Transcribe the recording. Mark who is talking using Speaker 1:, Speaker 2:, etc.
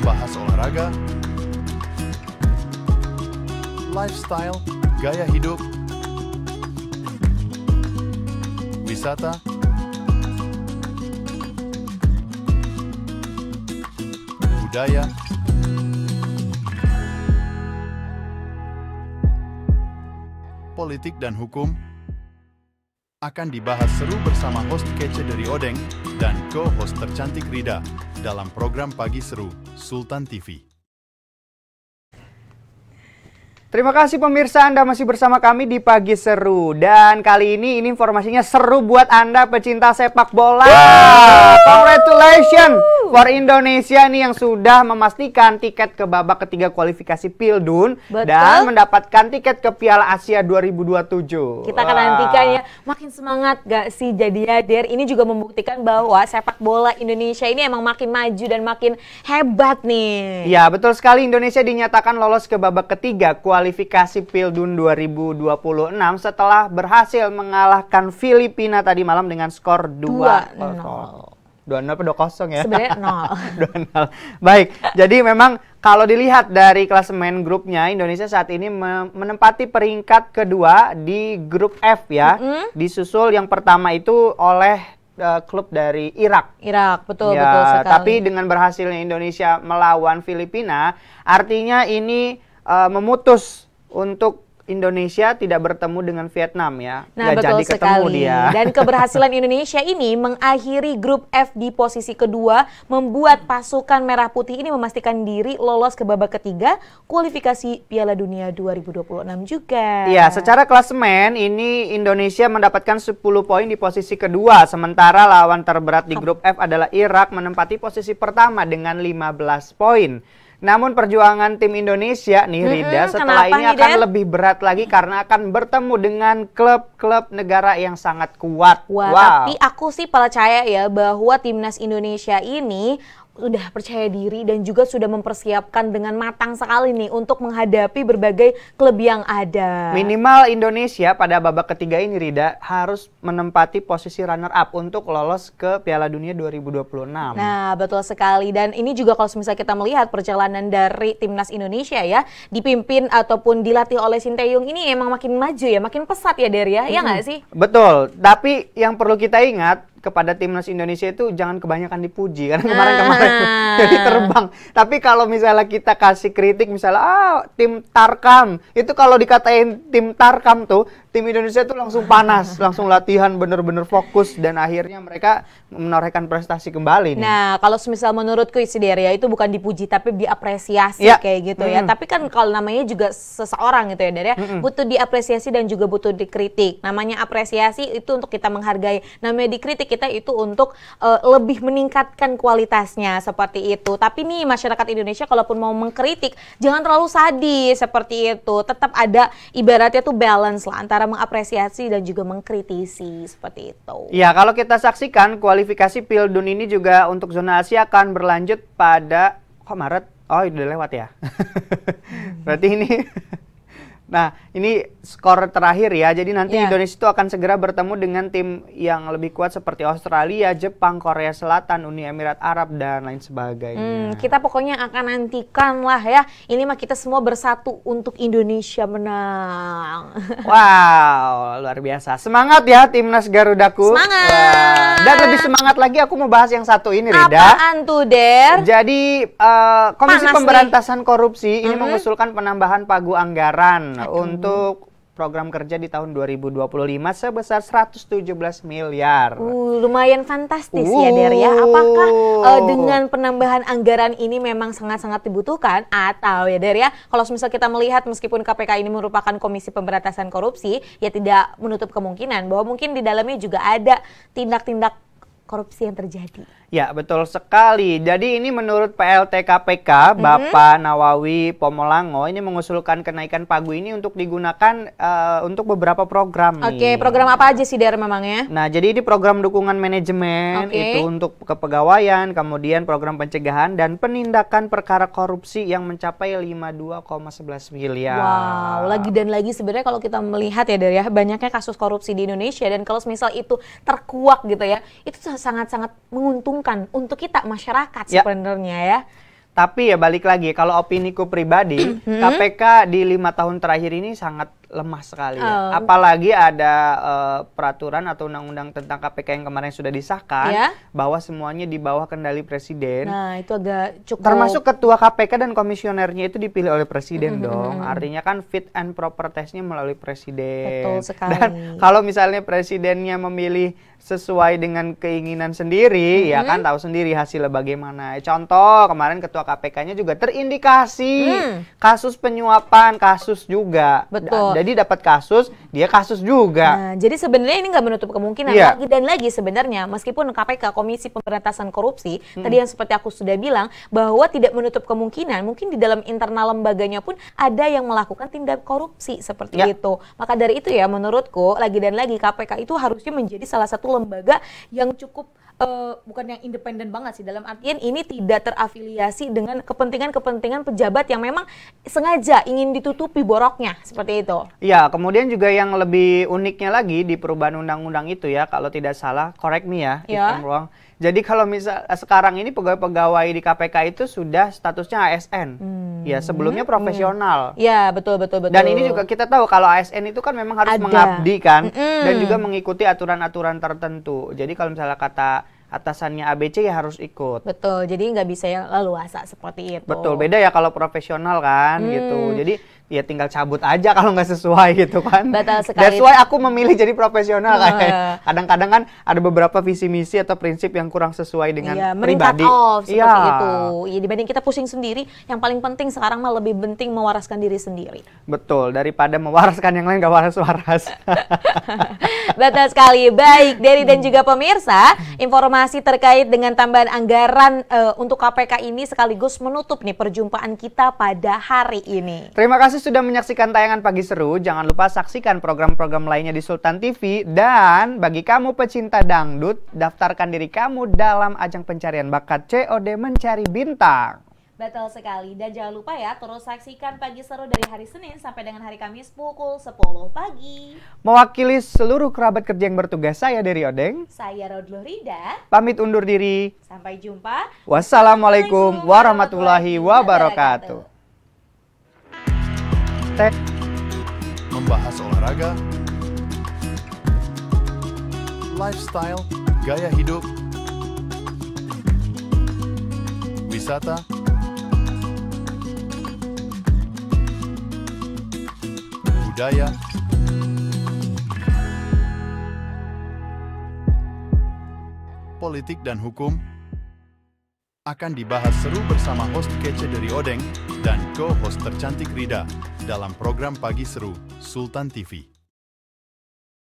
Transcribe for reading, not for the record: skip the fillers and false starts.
Speaker 1: membahas olahraga, lifestyle, gaya hidup, wisata, budaya, politik dan hukum akan dibahas seru bersama host kece dari Odeng dan co-host tercantik Rida dalam program Pagi Seru Sultan TV.
Speaker 2: Terima kasih pemirsa, Anda masih bersama kami di Pagi Seru. Dan kali ini informasinya seru buat Anda pecinta sepak bola. Congratulations for Indonesia nih yang sudah memastikan tiket ke babak ketiga kualifikasi Pildun. Betul. Dan mendapatkan tiket ke Piala Asia 2027.
Speaker 3: Kita akan nantikan ya. Makin semangat gak sih jadinya, Der? Ini juga membuktikan bahwa sepak bola Indonesia ini emang makin maju dan makin hebat nih.
Speaker 2: Ya, betul sekali. Indonesia dinyatakan lolos ke babak ketiga kualifikasi Pildun 2026 setelah berhasil mengalahkan Filipina tadi malam dengan skor 2-0. 2-0 atau 2-0 ya?
Speaker 3: Sebenarnya 0.
Speaker 2: 2-0. Baik, jadi memang kalau dilihat dari klasemen grupnya, Indonesia saat ini menempati peringkat kedua di grup F ya. Disusul yang pertama itu oleh klub dari Irak.
Speaker 3: Irak, betul,
Speaker 2: ya,
Speaker 3: betul sekali.
Speaker 2: Tapi dengan berhasilnya Indonesia melawan Filipina, artinya ini memutus untuk Indonesia tidak bertemu dengan Vietnam ya.
Speaker 3: Nah, betul
Speaker 2: jadi ketemu
Speaker 3: sekali.
Speaker 2: dia.
Speaker 3: Dan keberhasilan Indonesia ini mengakhiri grup F di posisi kedua, membuat pasukan Merah Putih ini memastikan diri lolos ke babak ketiga kualifikasi Piala Dunia 2026 juga.
Speaker 2: Iya, secara klasemen ini Indonesia mendapatkan 10 poin di posisi kedua, sementara lawan terberat di grup F adalah Irak menempati posisi pertama dengan 15 poin. Namun perjuangan tim Indonesia nih Rida setelah ini akan lebih berat lagi karena akan bertemu dengan klub-klub negara yang sangat kuat.
Speaker 3: Wow. Tapi aku sih percaya ya bahwa timnas Indonesia ini sudah percaya diri dan juga sudah mempersiapkan dengan matang sekali nih untuk menghadapi berbagai klub yang ada.
Speaker 2: Minimal Indonesia pada babak ketiga ini Rida harus menempati posisi runner up untuk lolos ke Piala Dunia 2026.
Speaker 3: Nah, betul sekali. Dan ini juga kalau misalnya kita melihat perjalanan dari timnas Indonesia ya, dipimpin ataupun dilatih oleh Sinteyong ini emang makin maju ya, makin pesat ya Der ya, ya nggak sih?
Speaker 2: Betul, tapi yang perlu kita ingat kepada timnas Indonesia itu jangan kebanyakan dipuji karena kemarin-kemarin jadi terbang. Tapi kalau misalnya kita kasih kritik misalnya tim Tarkam, itu kalau dikatain tim Tarkam tuh tim Indonesia tuh langsung panas, langsung latihan bener-bener fokus dan akhirnya mereka menorehkan prestasi kembali nih.
Speaker 3: Nah, kalau misal menurutku isi Der ya itu bukan dipuji tapi diapresiasi kayak gitu ya. Tapi kan kalau namanya juga seseorang gitu ya Der ya, butuh diapresiasi dan juga butuh dikritik. Namanya apresiasi itu untuk kita menghargai, namanya dikritik kita itu untuk lebih meningkatkan kualitasnya seperti itu. Tapi nih masyarakat Indonesia kalaupun mau mengkritik jangan terlalu sadis seperti itu. Tetap ada ibaratnya tuh balance lah antara mengapresiasi dan juga mengkritisi seperti itu.
Speaker 2: Ya, kalau kita saksikan kualifikasi Pildun ini juga untuk zona Asia akan berlanjut pada Maret. Oh, udah lewat ya. Berarti ini nah, ini skor terakhir ya. Jadi nanti Indonesia itu akan segera bertemu dengan tim yang lebih kuat seperti Australia, Jepang, Korea Selatan, Uni Emirat Arab, dan lain sebagainya.
Speaker 3: Kita pokoknya akan nantikan lah ya. Ini mah kita semua bersatu untuk Indonesia menang.
Speaker 2: Wow, luar biasa. Semangat ya timnas Garudaku.
Speaker 3: Semangat.
Speaker 2: Wah. Dan lebih semangat lagi aku mau bahas yang satu ini Rida.
Speaker 3: Apaan tuh Der?
Speaker 2: Jadi Komisi Pemberantasan Korupsi ini mengusulkan penambahan pagu anggaran untuk program kerja di tahun 2025 sebesar 117 miliar.
Speaker 3: Lumayan fantastis ya Der ya. Apakah dengan penambahan anggaran ini memang sangat-sangat dibutuhkan atau ya Der ya, kalau misal kita melihat meskipun KPK ini merupakan Komisi Pemberantasan Korupsi, ya tidak menutup kemungkinan bahwa mungkin di dalamnya juga ada tindak-tindak korupsi yang terjadi.
Speaker 2: Ya, betul sekali. Jadi ini menurut PLT KPK, Bapak Nawawi Pomolango ini mengusulkan kenaikan pagu ini untuk digunakan untuk beberapa program nih.
Speaker 3: Oke, program apa aja sih Der memangnya?
Speaker 2: Nah, jadi ini program dukungan manajemen, itu untuk kepegawaian, kemudian program pencegahan dan penindakan perkara korupsi yang mencapai 52,11 miliar.
Speaker 3: Wow, lagi dan lagi sebenarnya kalau kita melihat ya Der ya, banyaknya kasus korupsi di Indonesia dan kalau misal itu terkuak gitu ya, itu sangat-sangat menguntungkan untuk kita masyarakat sebenarnya ya.
Speaker 2: Tapi ya balik lagi, kalau opiniku pribadi, KPK di 5 tahun terakhir ini sangat lemah sekali ya. Apalagi ada peraturan atau undang-undang tentang KPK yang kemarin sudah disahkan, bahwa semuanya di bawah kendali presiden.
Speaker 3: Nah, itu agak cukup.
Speaker 2: Termasuk ketua KPK dan komisionernya itu dipilih oleh presiden dong. Artinya kan fit and proper testnya melalui presiden.
Speaker 3: Betul sekali.
Speaker 2: Dan kalau misalnya presidennya memilih sesuai dengan keinginan sendiri, ya kan tahu sendiri hasilnya bagaimana. Contoh, kemarin ketua KPK-nya juga terindikasi kasus penyuapan, kasus juga.
Speaker 3: Betul.
Speaker 2: Jadi dapat kasus, dia kasus juga.
Speaker 3: Nah, jadi sebenarnya ini nggak menutup kemungkinan lagi dan lagi sebenarnya, meskipun KPK, Komisi Pemberantasan Korupsi, tadi yang seperti aku sudah bilang, bahwa tidak menutup kemungkinan, mungkin di dalam internal lembaganya pun ada yang melakukan tindak korupsi seperti itu. Maka dari itu ya, menurutku, lagi dan lagi KPK itu harusnya menjadi salah satu lembaga yang cukup bukan yang independen banget sih, dalam artian ini tidak terafiliasi dengan kepentingan-kepentingan pejabat yang memang sengaja ingin ditutupi boroknya, seperti itu.
Speaker 2: Iya, kemudian juga yang lebih uniknya lagi di perubahan undang-undang itu ya, kalau tidak salah, correct me ya, if I'm wrong. Jadi kalau misal sekarang ini pegawai-pegawai di KPK itu sudah statusnya ASN. Ya, sebelumnya profesional.
Speaker 3: Ya, betul.
Speaker 2: Dan ini juga kita tahu kalau ASN itu kan memang harus mengabdi kan, dan juga mengikuti aturan-aturan tertentu. Jadi kalau misalnya kata atasannya ABC ya harus ikut.
Speaker 3: Betul, jadi nggak bisa yang leluasa seperti itu.
Speaker 2: Betul, beda ya kalau profesional kan gitu. Jadi ya tinggal cabut aja kalau nggak sesuai gitu kan.
Speaker 3: Betul sekali.
Speaker 2: That's why aku memilih jadi profesional kayak kadang-kadang kan ada beberapa visi misi atau prinsip yang kurang sesuai dengan pribadi.
Speaker 3: Seperti itu. Ya, dibanding kita pusing sendiri, yang paling penting sekarang mah lebih penting mewaraskan diri sendiri.
Speaker 2: Betul, daripada mewaraskan yang lain nggak waras-waras.
Speaker 3: Betul sekali. Baik, Dery dan juga pemirsa, informasi terkait dengan tambahan anggaran untuk KPK ini sekaligus menutup nih perjumpaan kita pada hari ini.
Speaker 2: Terima kasih sudah menyaksikan tayangan Pagi Seru. Jangan lupa saksikan program-program lainnya di Sultan TV. Dan bagi kamu pecinta dangdut, daftarkan diri kamu dalam ajang pencarian bakat COD Mencari Bintang.
Speaker 3: Betul sekali. Dan jangan lupa ya, terus saksikan Pagi Seru dari hari Senin sampai dengan hari Kamis pukul 10 pagi.
Speaker 2: Mewakili seluruh kerabat kerja yang bertugas, saya Dery Odeng.
Speaker 3: Saya Rodloh Rida.
Speaker 2: Pamit undur diri.
Speaker 3: Sampai jumpa.
Speaker 2: Wassalamualaikum warahmatullahi wabarakatuh.
Speaker 1: Membahas olahraga, lifestyle, gaya hidup, wisata, budaya, politik dan hukum akan dibahas seru bersama host kece dari Odeng dan co-host tercantik Rida dalam program Pagi Seru Sultan TV.